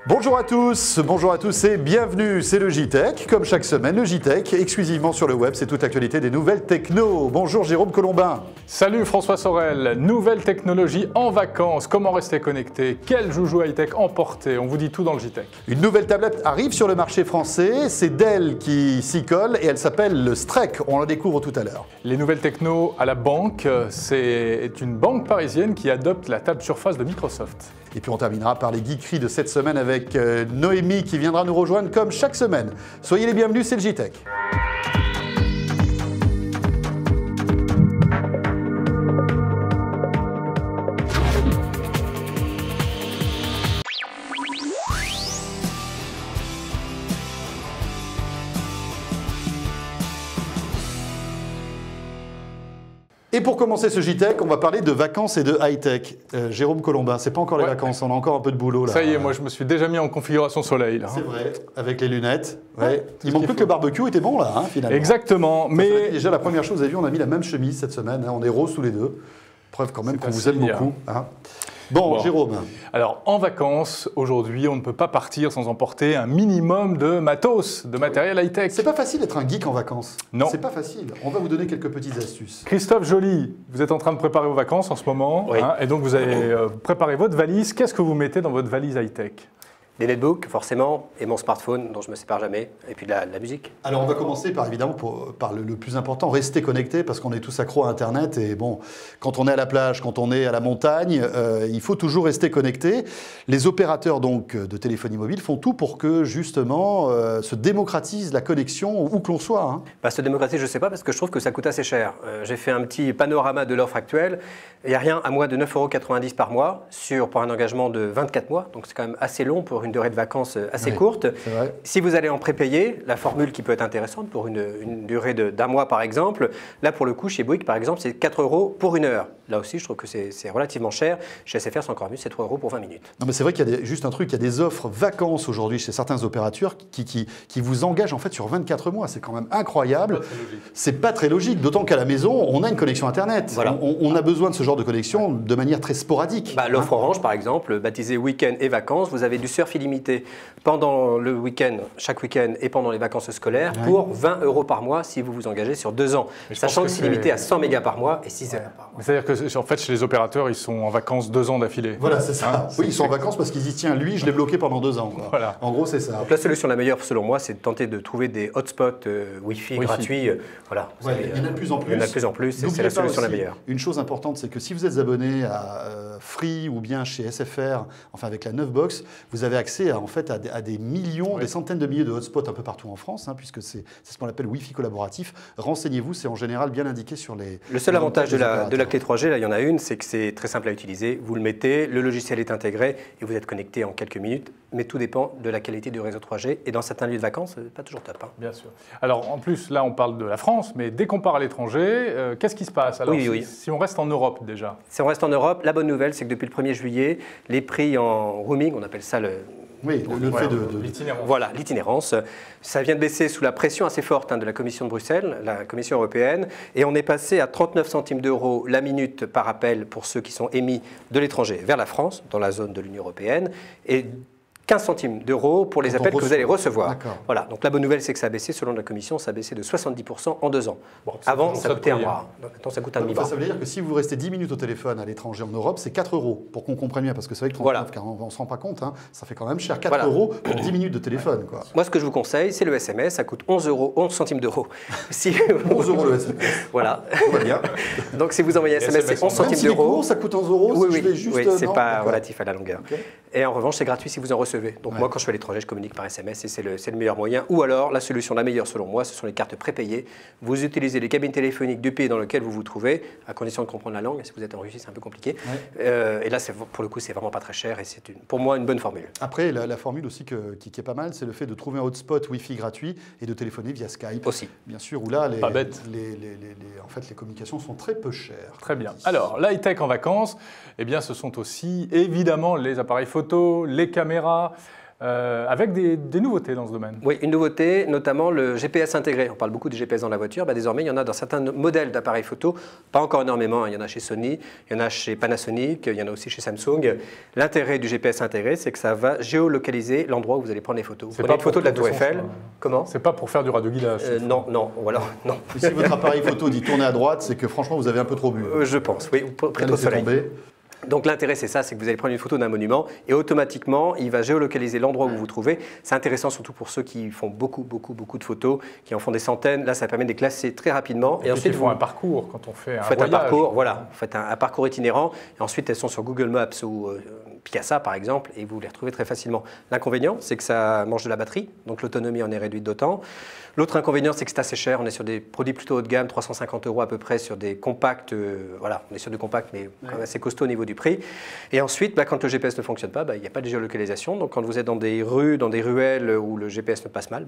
Bonjour à tous et bienvenue, c'est le JTech. Comme chaque semaine, le JTech, exclusivement sur le web, c'est toute l'actualité des nouvelles techno. Bonjour Jérôme Colombin. Salut François Sorel, nouvelles technologies en vacances, comment rester connecté, quel joujou high-tech emporter, on vous dit tout dans le JTech. Une nouvelle tablette arrive sur le marché français, c'est Dell qui s'y colle et elle s'appelle le Strek, on la découvre tout à l'heure. Les nouvelles techno à la banque, c'est une banque parisienne qui adopte la table Surface de Microsoft. Et puis on terminera par les geekeries de cette semaine avec Noémie qui viendra nous rejoindre comme chaque semaine. Soyez les bienvenus, c'est le JTech. Et pour commencer ce JTech, on va parler de vacances et de high-tech. Jérôme Colombin, c'est pas encore les vacances, on a encore un peu de boulot là. Ça y est, moi je me suis déjà mis en configuration soleil là. C'est vrai, avec les lunettes. Ouais. Il manque plus que le barbecue était bon là, hein, finalement. Exactement, mais... Déjà la première chose, vous avez vu, on a mis la même chemise cette semaine, hein, on est roses tous les deux. Preuve quand même qu'on vous aime beaucoup. Hein. Bon, Jérôme. Alors, en vacances, aujourd'hui, on ne peut pas partir sans emporter un minimum de matos, de matériel high-tech. C'est pas facile d'être un geek en vacances. Non. C'est pas facile. On va vous donner quelques petites astuces. Christophe Joly, vous êtes en train de préparer vos vacances en ce moment. Oui. Hein, et donc, vous avez préparé votre valise. Qu'est-ce que vous mettez dans votre valise high-tech ? Des netbooks, forcément, et mon smartphone, dont je ne me sépare jamais, et puis de la musique. Alors, on va commencer par, évidemment, par le plus important, rester connecté, parce qu'on est tous accros à Internet. Et bon, quand on est à la plage, quand on est à la montagne, il faut toujours rester connecté. Les opérateurs donc, de téléphonie mobile font tout pour que, justement, se démocratise la connexion où que l'on soit. Hein. Bah, se démocratiser, je ne sais pas, parce que je trouve que ça coûte assez cher. J'ai fait un petit panorama de l'offre actuelle. Il n'y a rien à moins de 9,90 € par mois pour un engagement de 24 mois. Donc, c'est quand même assez long pour une durée de vacances assez courte. Si vous allez en prépayé, la formule qui peut être intéressante pour une durée d'un mois par exemple, là pour le coup chez Bouygues par exemple c'est 4 € pour une heure. Là aussi je trouve que c'est relativement cher. Chez SFR c'est encore mieux, c'est 3 € pour 20 minutes. Non mais c'est vrai qu'il y a juste un truc, il y a des offres vacances aujourd'hui chez certains opérateurs qui vous engagent en fait sur 24 mois. C'est quand même incroyable. C'est pas très logique, d'autant qu'à la maison on a une connexion Internet. Voilà. On a besoin de ce genre de connexion de manière très sporadique. Bah, l'offre Orange par exemple, baptisée week-end et vacances, vous avez du surf illimité pendant le week-end, chaque week-end et pendant les vacances scolaires pour 20 € par mois si vous vous engagez sur 2 ans. Sachant que c'est limité à 100 mégas par mois et 6 heures par mois. C'est-à-dire que en fait, chez les opérateurs, ils sont en vacances 2 ans d'affilée. Voilà, c'est ça. Hein, oui, ils sont en vacances parce qu'ils disent tiens, lui, je l'ai bloqué pendant 2 ans. Quoi. Voilà. En gros, c'est ça. Donc la solution la meilleure, selon moi, c'est de tenter de trouver des hotspots Wi-Fi gratuits. Voilà. Ouais, il y en a de plus en plus. Il y en a de plus en plus et c'est la solution la meilleure. Une chose importante, c'est que si vous êtes abonné à Free ou bien chez SFR, enfin avec la 9box, vous avez accès à des millions, des centaines de milliers de hotspots un peu partout en France, hein, puisque c'est ce qu'on appelle Wi-Fi collaboratif. Renseignez-vous, c'est en général bien indiqué sur les... Le seul avantage de la clé 3G, là il y en a une, c'est que c'est très simple à utiliser. Vous le mettez, le logiciel est intégré et vous êtes connecté en quelques minutes. Mais tout dépend de la qualité du réseau 3G. Et dans certains lieux de vacances, pas toujours top. Hein. Bien sûr. Alors en plus, là on parle de la France, mais dès qu'on part à l'étranger, qu'est-ce qui se passe alors, si on reste en Europe déjà? Si on reste en Europe, la bonne nouvelle, c'est que depuis le 1er juillet, les prix en roaming, on appelle ça le fait de l'itinérance. Voilà, l'itinérance. Ça vient de baisser sous la pression assez forte de la Commission de Bruxelles, la Commission européenne, et on est passé à 39 centimes d'euros la minute par appel pour ceux qui sont émis de l'étranger vers la France, dans la zone de l'Union européenne, et 15 centimes d'euros pour les appels que vous allez recevoir. Voilà. Donc la bonne nouvelle, c'est que ça a baissé, selon la Commission, ça a baissé de 70% en 2 ans. Bon, avant, ça coûtait un mois. Maintenant, ça coûte un demi-bras. Ça veut dire que si vous restez 10 minutes au téléphone à l'étranger en Europe, c'est 4 € pour qu'on comprenne bien, parce que c'est vrai que 39, car on ne se rend pas compte, hein, ça fait quand même cher, 4 € pour 10 minutes de téléphone. Quoi. Moi, ce que je vous conseille, c'est le SMS, ça coûte 11 centimes d'euros. 11 € le SMS. Voilà. Tout va bien. Donc si vous envoyez un SMS, c'est 11 centimes d'euros. Ça coûte 11 €. Oui, c'est pas relatif à la longueur. Et en revanche, c'est gratuit si vous en recevez. Donc moi, quand je fais à l'étranger, je communique par SMS et c'est le meilleur moyen. Ou alors, la solution la meilleure selon moi, ce sont les cartes prépayées. Vous utilisez les cabines téléphoniques du pays dans lequel vous vous trouvez, à condition de comprendre la langue. Et si vous êtes en Russie, c'est un peu compliqué. Et là, pour le coup, c'est vraiment pas très cher et c'est pour moi une bonne formule. Après, la formule aussi qui est pas mal, c'est le fait de trouver un hotspot Wi-Fi gratuit et de téléphoner via Skype. Aussi. Bien sûr, où là, pas bête. en fait, les communications sont très peu chères. Très bien. Alors, l'high-tech en vacances, eh bien, ce sont aussi évidemment les appareils photo, les caméras. avec des nouveautés dans ce domaine. Oui, une nouveauté, notamment le GPS intégré. On parle beaucoup du GPS dans la voiture. Désormais, il y en a dans certains modèles d'appareils photo, pas encore énormément. Il y en a chez Sony, il y en a chez Panasonic, il y en a aussi chez Samsung. L'intérêt du GPS intégré, c'est que ça va géolocaliser l'endroit où vous allez prendre les photos. Vous prenez une photo de la Tour Eiffel. Comment? C'est pas pour faire du radioguidage. Non, non, ou alors non. Si votre appareil photo dit tourner à droite, c'est que franchement, vous avez un peu trop bu. Je pense, oui, près au soleil. Tomber. Donc l'intérêt, c'est ça, c'est que vous allez prendre une photo d'un monument et automatiquement, il va géolocaliser l'endroit où vous vous trouvez. C'est intéressant surtout pour ceux qui font beaucoup de photos, qui en font des centaines. Là, ça permet de les classer très rapidement. Et ensuite, ils font un parcours quand on fait un voyage. Faites un parcours, voilà, vous faites un parcours itinérant. Et ensuite, elles sont sur Google Maps ou Picasa, par exemple, et vous les retrouvez très facilement. L'inconvénient, c'est que ça mange de la batterie, donc l'autonomie en est réduite d'autant. L'autre inconvénient, c'est que c'est assez cher. On est sur des produits plutôt haut de gamme, 350 € à peu près, sur des compacts. Voilà, on est sur des compacts, mais quand même assez costaud au niveau du prix. Et ensuite, quand le GPS ne fonctionne pas, il n'y a pas de géolocalisation. Donc, quand vous êtes dans des rues, dans des ruelles où le GPS ne passe mal,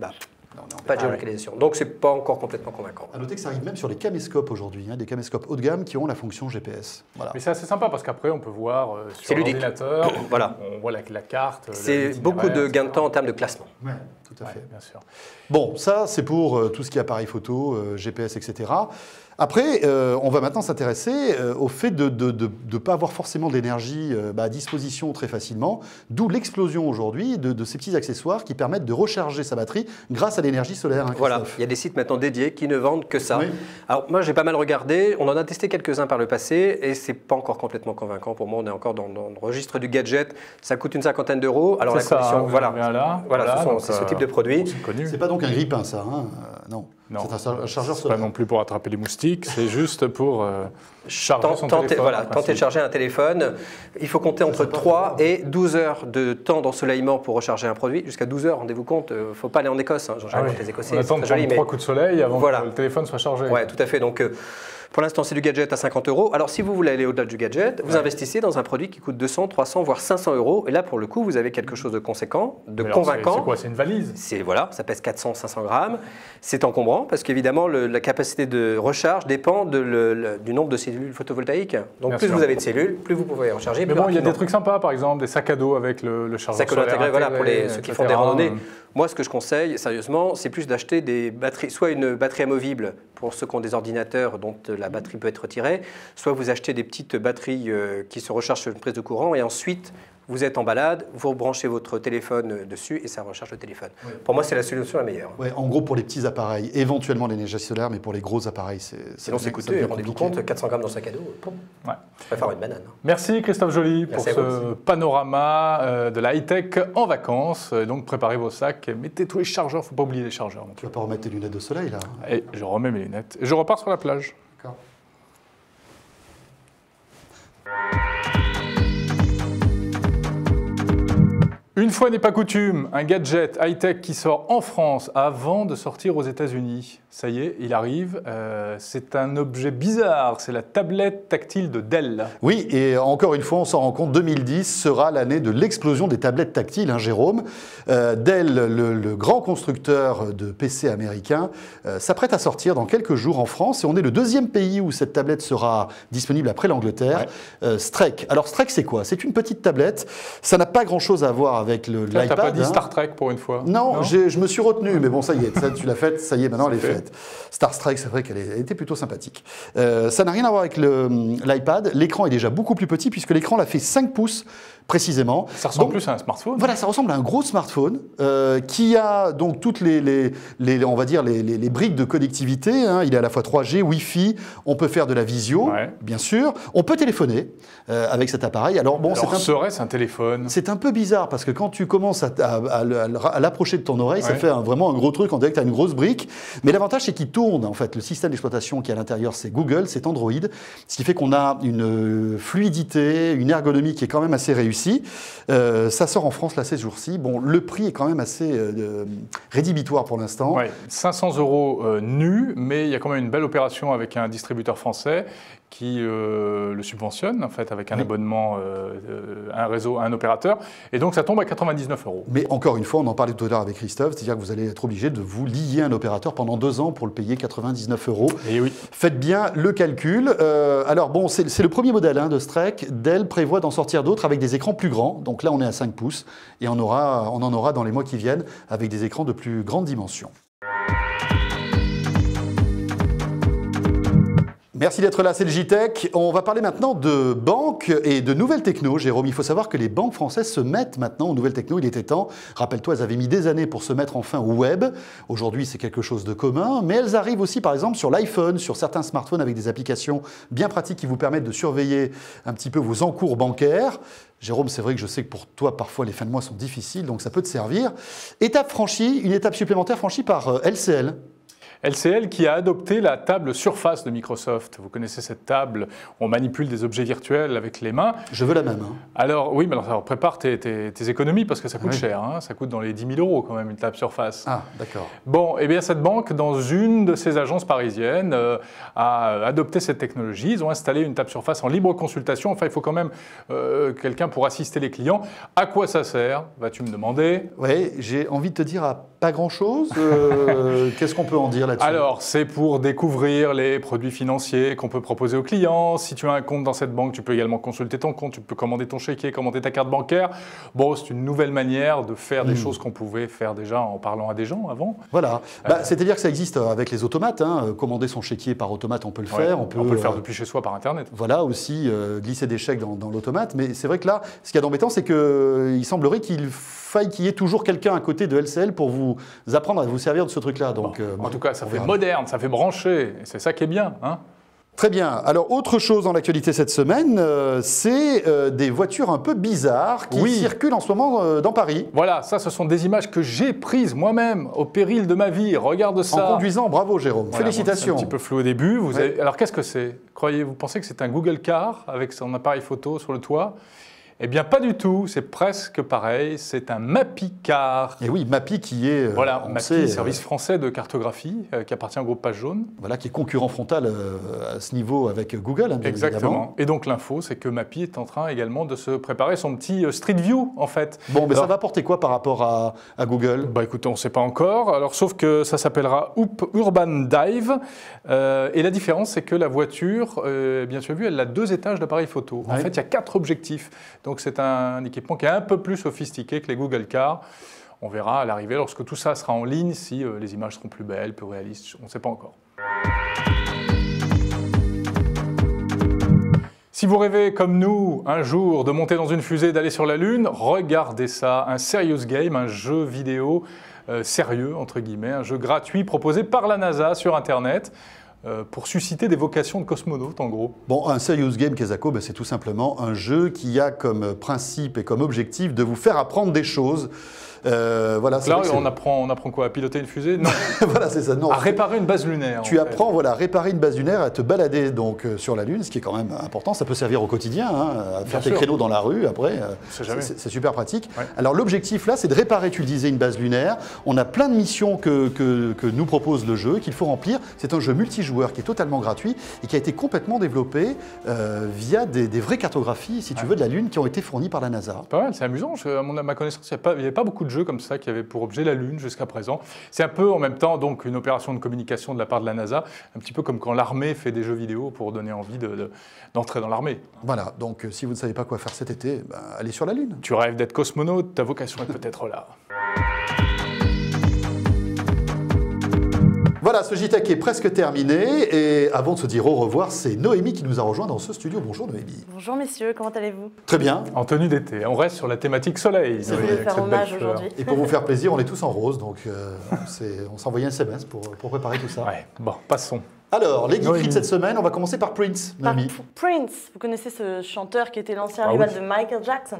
pas de géolocalisation. Donc, ce n'est pas encore complètement convaincant. À noter que ça arrive même sur les caméscopes aujourd'hui, des caméscopes haut de gamme qui ont la fonction GPS. Voilà. Mais c'est assez sympa parce qu'après, on peut voir sur l'ordinateur, voilà. On voit la carte. C'est beaucoup de gains de temps en termes de classement. Ouais, tout à fait. Bien sûr. Bon, ça, c'est pour tout ce qui est appareil photo, GPS, etc. Après, on va maintenant s'intéresser au fait de ne pas avoir forcément d'énergie à disposition très facilement, d'où l'explosion aujourd'hui de ces petits accessoires qui permettent de recharger sa batterie grâce à l'énergie solaire. Voilà, il y a des sites maintenant dédiés qui ne vendent que ça. Oui. Alors moi, j'ai pas mal regardé, on en a testé quelques-uns par le passé et c'est pas encore complètement convaincant. Pour moi, on est encore dans le registre du gadget, ça coûte une 50aine d'euros. Alors la condition, c'est ce type de produit. C'est pas donc un grille-pain, ça, non. Non, c'est un chargeur c'est solaire. pas non plus pour attraper les moustiques, c'est juste pour charger son téléphone. Voilà, tenter de charger un téléphone. Il faut compter entre 3 et 12 heures de temps d'ensoleillement pour recharger un produit. Jusqu'à 12 heures, rendez-vous compte, il ne faut pas aller en Écosse. Les Écossais, on attend de prendre 3 coups de soleil avant que le téléphone soit chargé. Oui, tout à fait. Donc, pour l'instant, c'est du gadget à 50 €. Alors, si vous voulez aller au-delà du gadget, vous investissez dans un produit qui coûte 200, 300, voire 500 €. Et là, pour le coup, vous avez quelque chose de conséquent, de convaincant. C'est quoi? C'est une valise? Voilà, ça pèse 400, 500 grammes. C'est encombrant parce qu'évidemment, la capacité de recharge dépend du nombre de cellules photovoltaïques. Donc, plus vous avez de cellules, plus vous pouvez recharger. Mais bon, il y a des trucs sympas, par exemple, des sacs à dos avec le chargeur solaire intégré. Voilà, pour ceux qui font des randonnées. Moi, ce que je conseille, sérieusement, c'est plus d'acheter des batteries, soit une batterie amovible pour ceux qui ont des ordinateurs dont la batterie peut être retirée, soit vous achetez des petites batteries qui se rechargent sur une prise de courant et ensuite vous êtes en balade, vous branchez votre téléphone dessus et ça recharge le téléphone. Oui. Pour moi, c'est la solution la meilleure. Ouais, en gros, pour les petits appareils, éventuellement l'énergie solaire, mais pour les gros appareils, sinon c'est coûteux. Rendez-vous compte, 400 grammes dans le sac à dos, je préfère une banane. Merci Christophe Joly pour ce panorama de la high-tech en vacances. Donc préparez vos sacs, mettez tous les chargeurs, il ne faut pas oublier les chargeurs. Tu ne vas pas remettre tes lunettes de soleil là? Et je remets mes lunettes et je repars sur la plage. D'accord. Une fois n'est pas coutume, un gadget high-tech qui sort en France avant de sortir aux États-Unis. Ça y est, il arrive. C'est un objet bizarre, c'est la tablette tactile de Dell. Oui, et encore une fois, on s'en rend compte, 2010 sera l'année de l'explosion des tablettes tactiles, Jérôme. Dell, le grand constructeur de PC américain, s'apprête à sortir dans quelques jours en France. Et on est le deuxième pays où cette tablette sera disponible après l'Angleterre. Ouais. Strek. Alors Strek, c'est quoi? C'est une petite tablette. Ça n'a pas grand-chose à voir avec l'iPad. T'as pas dit Star Trek pour une fois? Non, je me suis retenu, mais bon, ça y est, ça, tu l'as faite, ça y est, maintenant elle est faite. Star Trek, c'est vrai qu'elle était plutôt sympathique. Ça n'a rien à voir avec l'iPad. L'écran est déjà beaucoup plus petit puisque l'écran l'a fait 5 pouces précisément. Ça ressemble plus à un smartphone. Voilà, ça ressemble à un gros smartphone qui a donc toutes on va dire les briques de connectivité. Il est à la fois 3G, Wi-Fi. On peut faire de la visio, bien sûr. On peut téléphoner avec cet appareil. Alors bon, serait-ce un téléphone? C'est un peu bizarre parce que quand tu commences à l'approcher de ton oreille, ça fait vraiment un gros truc. On dirait que tu as une grosse brique. Mais l'avantage, c'est qu'il tourne. En fait, le système d'exploitation qui est à l'intérieur, c'est Google, c'est Android, ce qui fait qu'on a une fluidité, une ergonomie qui est quand même assez réussie. Ça sort en France là ces jours-ci. Bon, le prix est quand même assez rédhibitoire pour l'instant. 500 € nus, mais il y a quand même une belle opération avec un distributeur français qui le subventionne en fait avec un abonnement, un réseau, un opérateur, et donc ça tombe à 99 €. Mais encore une fois, on en parlait tout à l'heure avec Christophe, c'est-à-dire que vous allez être obligé de vous lier à un opérateur pendant 2 ans pour le payer 99 €. Et oui. Faites bien le calcul. Alors bon, c'est le premier modèle de Strek. Dell prévoit d'en sortir d'autres avec des écrans plus grands. Donc là, on est à 5 pouces et on en aura dans les mois qui viennent avec des écrans de plus grande dimension. Merci d'être là, c'est le JTech. On va parler maintenant de banques et de nouvelles techno. Jérôme, il faut savoir que les banques françaises se mettent maintenant aux nouvelles techno. Il était temps. Rappelle-toi, elles avaient mis des années pour se mettre enfin au web. Aujourd'hui, c'est quelque chose de commun. Mais elles arrivent aussi, par exemple, sur l'iPhone, sur certains smartphones avec des applications bien pratiques qui vous permettent de surveiller un petit peu vos encours bancaires. Jérôme, c'est vrai que je sais que pour toi, parfois, les fins de mois sont difficiles, donc ça peut te servir. Étape franchie, une étape supplémentaire franchie par LCL. LCL qui a adopté la table Surface de Microsoft. Vous connaissez cette table, on manipule des objets virtuels avec les mains. Je veux la même. Alors oui, mais alors prépare tes économies parce que ça coûte cher. Ça coûte dans les 10 000 € quand même une table Surface. Ah, d'accord. Bon, eh bien cette banque, dans une de ses agences parisiennes, a adopté cette technologie. Ils ont installé une table Surface en libre consultation. Enfin, il faut quand même quelqu'un pour assister les clients. À quoi ça sert, vas-tu me demander? Oui, j'ai envie de te dire pas grand-chose. Qu'est-ce qu'on peut en dire là-dessus? Alors, c'est pour découvrir les produits financiers qu'on peut proposer aux clients. Si tu as un compte dans cette banque, tu peux également consulter ton compte, tu peux commander ton chéquier, commander ta carte bancaire. Bon, c'est une nouvelle manière de faire des choses qu'on pouvait faire déjà en parlant à des gens avant. Voilà. C'est-à-dire que ça existe avec les automates. Commander son chéquier par automate, on peut le faire. On peut le faire depuis chez soi par Internet. Voilà, aussi glisser des chèques dans l'automate. Mais c'est vrai que là, ce qu'il y a d'embêtant, c'est qu'il semblerait qu'il faille qu'il y ait toujours quelqu'un à côté de LCL pour vous apprendre à vous servir de ce truc-là. Donc, en tout cas, ça fait moderne, ça fait branché. Et c'est ça qui est bien. Très bien. Alors, autre chose dans l'actualité cette semaine, c'est des voitures un peu bizarres qui circulent en ce moment dans Paris. Voilà, ça, ce sont des images que j'ai prises moi-même au péril de ma vie. Regarde ça. En conduisant, bravo Jérôme. Voilà, félicitations. Bon, c'est un petit peu flou au début. Alors, qu'est-ce que c'est? Vous pensez que c'est un Google Car avec son appareil photo sur le toit? Eh bien, pas du tout, c'est presque pareil, c'est un Mappy Car. Et oui, Mappy qui est... voilà, Mappy, service français de cartographie, qui appartient au groupe Page Jaune. Voilà, qui est concurrent frontal à ce niveau avec Google, bien Exactement. Évidemment. Et donc l'info, c'est que Mappy est en train également de se préparer son petit Street View, en fait. Bon, mais ça va apporter quoi par rapport à Google? Écoutez, on ne sait pas encore, alors sauf que ça s'appellera Urban Dive, et la différence, c'est que la voiture, bien tu as vu, elle a 2 étages d'appareil photo. En fait, il y a 4 objectifs. Donc c'est un équipement qui est un peu plus sophistiqué que les Google Car. On verra à l'arrivée, lorsque tout ça sera en ligne, si les images seront plus belles, plus réalistes, on ne sait pas encore. Si vous rêvez, comme nous, un jour de monter dans une fusée, d'aller sur la Lune, regardez ça, un serious game, un jeu vidéo sérieux, entre guillemets, un jeu gratuit proposé par la NASA sur Internet. Pour susciter des vocations de cosmonautes, en gros. Bon, un serious game, Kezako, c'est tout simplement un jeu qui a comme principe et comme objectif de vous faire apprendre des choses. Voilà, là, on apprend quoi? À piloter une fusée? Non. Voilà, c'est ça. Non, à réparer une base lunaire. Tu apprends à réparer une base lunaire, à te balader donc sur la Lune, ce qui est quand même important. Ça peut servir au quotidien, à faire tes créneaux dans la rue. Après, c'est super pratique. Ouais. Alors l'objectif là, c'est de réparer, tu le disais, une base lunaire. On a plein de missions que nous propose le jeu, qu'il faut remplir. C'est un jeu multijoueur qui est totalement gratuit et qui a été complètement développé via des vraies cartographies, si tu veux, de la Lune qui ont été fournies par la NASA. Pas mal, c'est amusant. À ma connaissance, il n'y avait pas beaucoup de jeux comme ça qui avaient pour objet la Lune jusqu'à présent. C'est un peu en même temps donc une opération de communication de la part de la NASA, un petit peu comme quand l'armée fait des jeux vidéo pour donner envie d'entrer dans l'armée. Voilà, donc si vous ne savez pas quoi faire cet été, allez sur la Lune. Tu rêves d'être cosmonaute, ta vocation est peut-être là. Voilà, ce JTech est presque terminé et avant de se dire au revoir, c'est Noémie qui nous a rejoint dans ce studio. Bonjour Noémie. Bonjour messieurs, comment allez-vous? Très bien. En tenue d'été, on reste sur la thématique soleil. Je voulais faire hommage aujourd'hui. Et pour vous faire plaisir, on est tous en rose, donc on s'est envoyé un SMS pour préparer tout ça. Ouais, bon, passons. Alors, les geekeries de cette semaine, on va commencer par Prince. Prince, vous connaissez ce chanteur qui était l'ancien rival de Michael Jackson?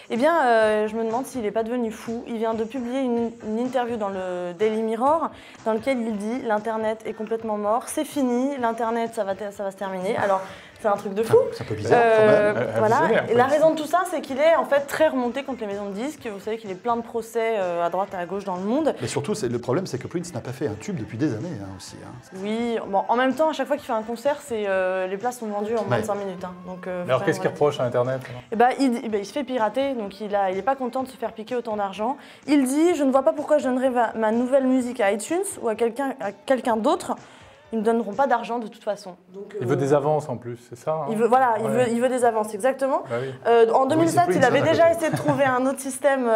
Eh bien, je me demande s'il n'est pas devenu fou. Il vient de publier une interview dans le Daily Mirror dans lequel il dit « L'Internet est complètement mort, c'est fini, l'Internet, ça va se terminer ». Alors, C'est un truc de fou. C'est un peu bizarre quand même. Voilà. Visionnaire, Et la quoi. raison de tout ça, c'est qu'il est en fait très remonté contre les maisons de disques. Vous savez qu'il est plein de procès à droite et à gauche dans le monde. Mais surtout, le problème, c'est que Prince n'a pas fait un tube depuis des années aussi. Hein. Oui, bon, en même temps, à chaque fois qu'il fait un concert, les places sont vendues en moins de 5 minutes. Hein. Donc, Alors qu'est-ce qu'il reproche à Internet alors il se fait pirater, donc il n'est pas content de se faire piquer autant d'argent. Il dit « Je ne vois pas pourquoi je donnerais ma nouvelle musique à iTunes ou à quelqu'un d'autre. Ils ne me donneront pas d'argent de toute façon. » Donc, Il veut des avances en plus, c'est ça hein il veut des avances, exactement. Bah oui. En 2007, Prince, il avait hein, déjà essayé de trouver un autre système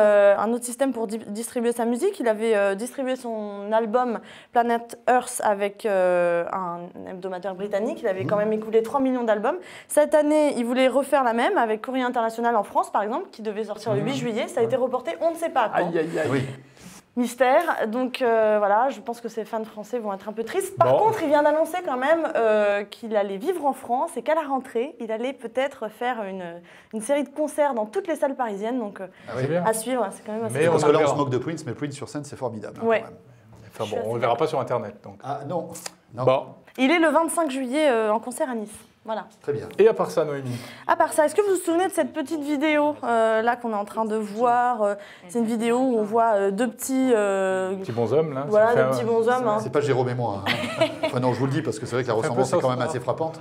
pour distribuer sa musique. Il avait distribué son album Planet Earth avec un hebdomadaire britannique. Il avait quand même écoulé 3 millions d'albums. Cette année, il voulait refaire la même avec Courrier International en France, par exemple, qui devait sortir le 8 juillet. Ça a été reporté, on ne sait pas quand. Aïe, aïe, aïe. Oui. Mystère, donc voilà, je pense que ces fans français vont être un peu tristes. Par Bon. contre, il vient d'annoncer quand même qu'il allait vivre en France et qu'à la rentrée, il allait peut-être faire une série de concerts dans toutes les salles parisiennes, donc C'est bien. à suivre, c'est quand même assez Mais Parce on que là, on verra. se moque de Prince, mais Prince sur scène, c'est formidable. hein, Ouais. quand même. Enfin Je suis bon, on assez le verra pas sur Internet donc. Ah non. Non. Bon. Il est le 25 juillet en concert à Nice. Voilà. Très bien. Et à part ça, Noémie À part ça, est-ce que vous vous souvenez de cette petite vidéo là qu'on est en train de voir C'est une vidéo où on voit deux petits... Petit bonhomme là. voilà, ça fait deux un- petits bonshommes. Hein. C'est pas Jérôme et moi. Hein. Enfin non, je vous le dis parce que c'est vrai que la un peu ressemblance ça, est quand même ça. assez frappante.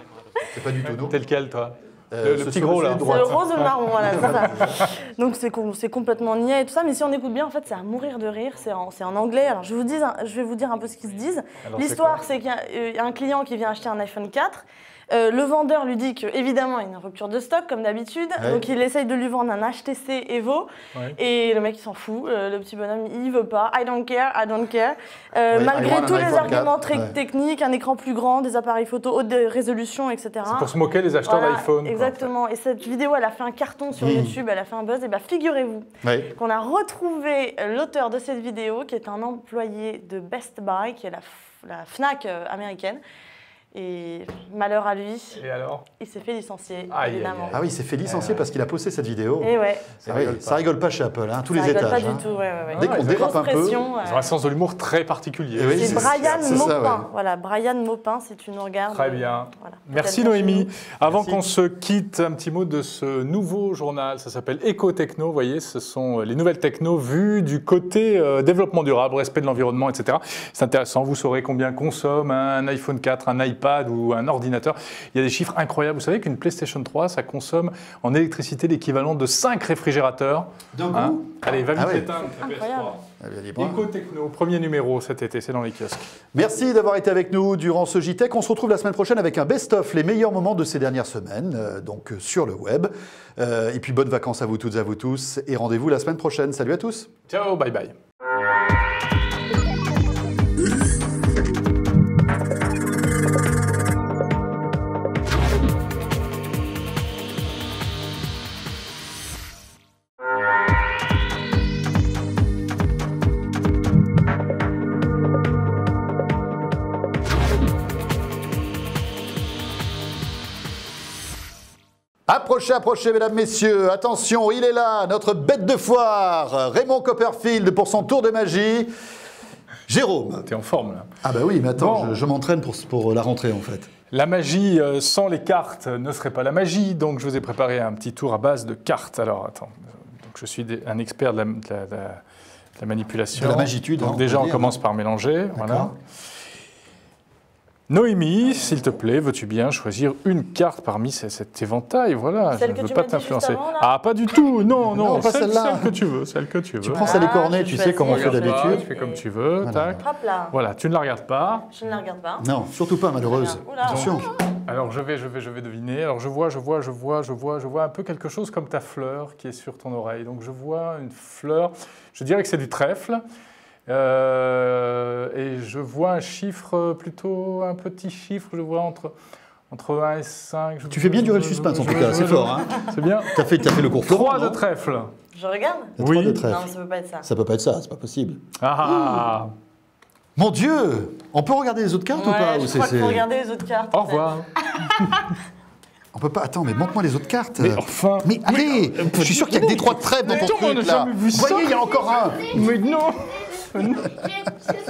C'est pas du tout nous. Tel quel toi le Ce petit sur gros là. celui de C'est le droite. rose ou le marron, voilà, c'est ça. Donc c'est complètement niais et tout ça, mais si on écoute bien, en fait, c'est à mourir de rire, c'est en anglais. Alors je vais vous dire un peu ce qu'ils se disent. Alors, L'histoire, c'est qu'il y a un client qui vient acheter un iPhone 4. Le vendeur lui dit qu'évidemment, il y a une rupture de stock, comme d'habitude. Ouais. Donc, il essaye de lui vendre un HTC Evo. Ouais. Et le mec, il s'en fout. Le petit bonhomme, il veut pas. I don't care, I don't care. I Malgré want tous an les iPhone arguments 4. très Ouais. techniques, un écran plus grand, des appareils photo haute résolution, etc. C'est pour se moquer des acheteurs Voilà, d'iPhone. quoi, exactement. Et cette vidéo, elle a fait un carton sur YouTube, elle a fait un buzz. Et bien, figurez-vous Ouais. qu'on a retrouvé l'auteur de cette vidéo, qui est un employé de Best Buy, qui est la Fnac américaine. Et malheur à lui, Et alors il s'est fait licencier, Aïe, évidemment. aïe, Ah oui, il s'est fait licencier parce qu'il a posté cette vidéo. Et ouais, Ah oui, ça rigole pas chez Apple, hein, tous ça les rigole étages. pas hein. du tout. Ouais, ouais, ouais. Dès qu'on ils ont dérape Grosse un peu. pression, Ils ont un sens de l'humour très particulier. Eh oui, C'est Brian c'est ça, Maupin. ouais. Voilà, Brian Maupin, si tu nous regardes. Très bien. Voilà. Merci Peut-être Noémie. Avant Merci. qu'on se quitte, un petit mot de ce nouveau journal. Ça s'appelle Éco-Techno. Vous voyez, ce sont les nouvelles techno vues du côté développement durable, respect de l'environnement, etc. C'est intéressant. Vous saurez combien consomme un iPhone 4, un iPad ou un ordinateur. Il y a des chiffres incroyables. Vous savez qu'une PlayStation 3, ça consomme en électricité l'équivalent de 5 réfrigérateurs. D'un coup Hein Allez, va vite Ah ouais. l'éteindre. ta PS3. Incroyable. Eh bien, dis-moi. Éco-Techno, premier numéro cet été, c'est dans les kiosques. Merci d'avoir été avec nous durant ce JTech. On se retrouve la semaine prochaine avec un best-of, les meilleurs moments de ces dernières semaines, sur le web. Et puis bonnes vacances à vous toutes et à vous tous. Et rendez-vous la semaine prochaine. Salut à tous. Ciao, bye bye. Approchez, approchez, mesdames, messieurs. Attention, il est là, notre bête de foire, Raymond Copperfield pour son tour de magie. Jérôme. T'es en forme là. Ah bah oui, mais attends, Bon. je m'entraîne pour la rentrée en fait. La magie sans les cartes ne serait pas la magie, donc je vous ai préparé un petit tour à base de cartes. Alors attends, donc je suis un expert de la manipulation. De la magitude, Donc hein, on déjà peut on dire. commence par mélanger. Voilà. D'accord. Noémie, s'il te plaît, veux-tu bien choisir une carte parmi cet éventail? Voilà, Celle je que ne veux tu pas m'as dit t'influencer. juste avant, là Ah, pas du tout, non, Non, pas celle, celle-là. celle que tu veux, celle que tu veux. Tu prends ça les cornets, je tu sais choisis. comment on fait Regarde pas, d'habitude. tu fais comme tu veux, Voilà. tac. Hop là, Voilà, tu ne la regardes pas. je ne la regarde pas. Non, surtout pas malheureuse. Très bien. Oula. Attention. Alors je vais deviner. Alors je vois un peu quelque chose comme ta fleur qui est sur ton oreille. Donc je vois une fleur, je dirais que c'est du trèfle. Et je vois un chiffre, plutôt un petit chiffre, je vois entre 1 et 5. Tu fais bien durer le suspense en tout cas, c'est fort. Hein. C'est bien. T'as fait le cours Florent, 3 de non trèfle. Je regarde? T'as trois Oui. de Non, trèfle. ça peut pas être ça. Ça peut pas être ça, c'est pas possible. Ah, Mon Dieu, on peut regarder les autres cartes ou pas Ouais, ou je c'est- crois qu'il faut c'est- regarder les autres cartes. au en fait. revoir. On peut pas. Attends, mais montre-moi les autres cartes. Mais enfin. Mais allez, je suis sûr qu'il y a que des 3 de trèfle dans ton attends, on n'a truc là. jamais vu Vous voyez, ça. il y a encore un. Mais non. Je sais